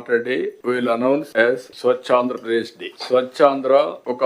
Saturday we will announce as Swachh Andhra Pradesh Day. Swachh Andhra ఒక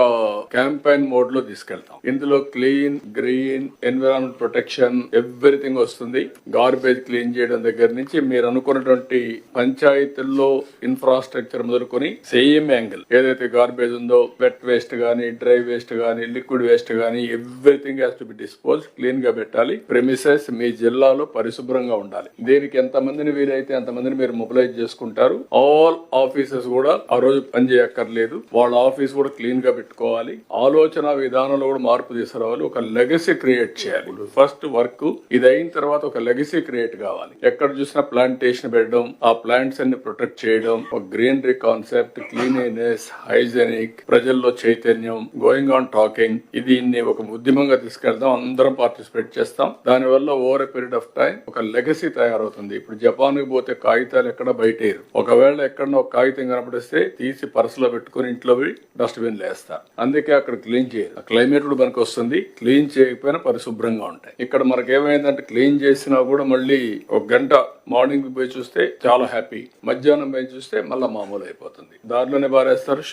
campaign mode లో తీసుకెళ్తాం. ఇందులో clean, green, environment protection everything వస్తుంది. Garbage clean చేయడం దగ్గర నుంచి మీరు అనుకున్నటువంటి పంచాయతీల్లో ఇన్ఫ్రాస్ట్రక్చర్ మొదలుకొని సేమ్ యాంగిల్ ఏదైతే గార్బేజ్ ఉందో వెట్ వేస్ట్ గానీ, డ్రై వేస్ట్ గానీ, లిక్విడ్ వేస్ట్ గానీ everything has to be dispose, clean గా పెట్టాలి. ప్రెమిసెస్ మీ జిల్లాలో పరిశుభ్రంగా ఉండాలి. దీనికి ఎంత మందిని వీలైతే అంతమందిని మీరు మొబిలైజ్ చేసుకుంటారు. ఆల్ ఆఫీసెస్ కూడా ఆ రోజు పని చేయక్కర్లేదు. వాళ్ళ ఆఫీస్ కూడా క్లీన్ గా పెట్టుకోవాలి. ఆలోచన విధానంలో కూడా మార్పు తీసుకురావాలి. ఒక లెగసీ క్రియేట్ చేయాలి. ఫస్ట్ వర్క్ ఇది అయిన తర్వాత ఒక లెగసీ క్రియేట్ కావాలి. ఎక్కడ చూసినా ప్లాంటేషన్ పెట్టడం, ఆ ప్లాంట్స్ అన్ని ప్రొటెక్ట్ చేయడం, ఒక గ్రీనరీ కాన్సెప్ట్, క్లీనినెస్, హైజెనిక్, ప్రజల్లో చైతన్యం, గోయింగ్ ఆన్ టాకింగ్, ఇది ఒక ఉద్యమంగా తీసుకెళ్దాం. అందరం పార్టిసిపేట్ చేస్తాం. దానివల్ల over a period of time ఒక లెగసీ తయారవుతుంది. ఇప్పుడు జపాన్ కి పోతే కాగితాలు ఎక్కడ బయటేరు. ఒకవేళ ఎక్కడో ఒక కాగితం కనపడిస్తే తీసి పర్సులో పెట్టుకుని ఇంట్లో డస్ట్బిన్ వేస్తారు. అందుకే అక్కడ క్లీన్ చేయరు. క్లైమేట్ కూడా మనకు వస్తుంది. క్లీన్ చేయకపోయినా పరిశుభ్రంగా ఉంటాయి. ఇక్కడ మనకి ఏమైందంటే క్లీన్ చేసినా కూడా మళ్ళీ ఒక గంట మార్నింగ్ పోయి చూస్తే చాలా హ్యాపీ, మధ్యాహ్నం పోయి చూస్తే మళ్ళీ మామూలు అయిపోతుంది. దారిలోనే పారేస్తారు.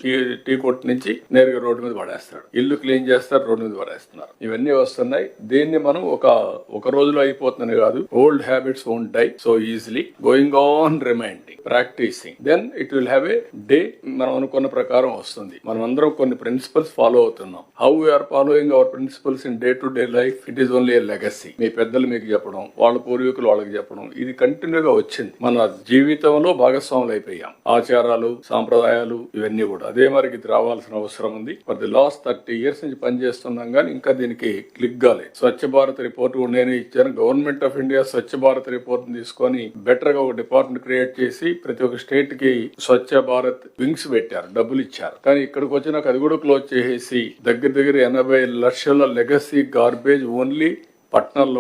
టీ కొట్టు నుంచి నేరుగా రోడ్డు మీద పడేస్తాడు. ఇల్లు క్లీన్ చేస్తారు, రోడ్డు మీద పడేస్తున్నారు. ఇవన్నీ వస్తున్నాయి. దీన్ని మనం ఒక రోజులో అయిపోతుందని కాదు. Old habits won't die so easily. Going on reminding, practising, then it will have a day. మనం అనుకున్న ప్రకారం వస్తుంది. మనం అందరం కొన్ని ప్రిన్సిపల్స్ ఫాలో అవుతున్నాం. How we're following our principles in day to day life, it is only a legacy. మీ పెద్దలు మీకు చెప్పడం, వాళ్ళ పూర్వీకులు వాళ్ళకి చెప్పడం, ఇది కంటిన్యూగా వచ్చింది. మన జీవితంలో భాగస్వాములు అయిపోయాం. ఆచారాలు, సాంప్రదాయాలు ఇవన్నీ కూడా అదే మరికి ఇది రావాల్సిన అవసరం ఉంది. ఫర్ ది లాస్ట్ 30 years నుంచి పనిచేస్తున్నాం కానీ ఇంకా దీనికి క్లిక్ కాలేదు. స్వచ్ఛ భారత్ రిపోర్ట్ కూడా నేను ఇచ్చాను. Government of India Swachh Bharat report తీసుకొని బెటర్ గా ఒక డిపార్ట్మెంట్ క్రియేట్ చేసి ప్రతి ఒక్క స్టేట్ కి స్వచ్ఛ భారత్ వింగ్స్ పెట్టారు, డబ్బులు ఇచ్చారు. కానీ ఇక్కడికి వచ్చినాక అది కూడా క్లోజ్ చేసేసి దగ్గర 80 లక్షల లెగసీ గార్బేజ్ ఓన్లీ పట్టణాల్లో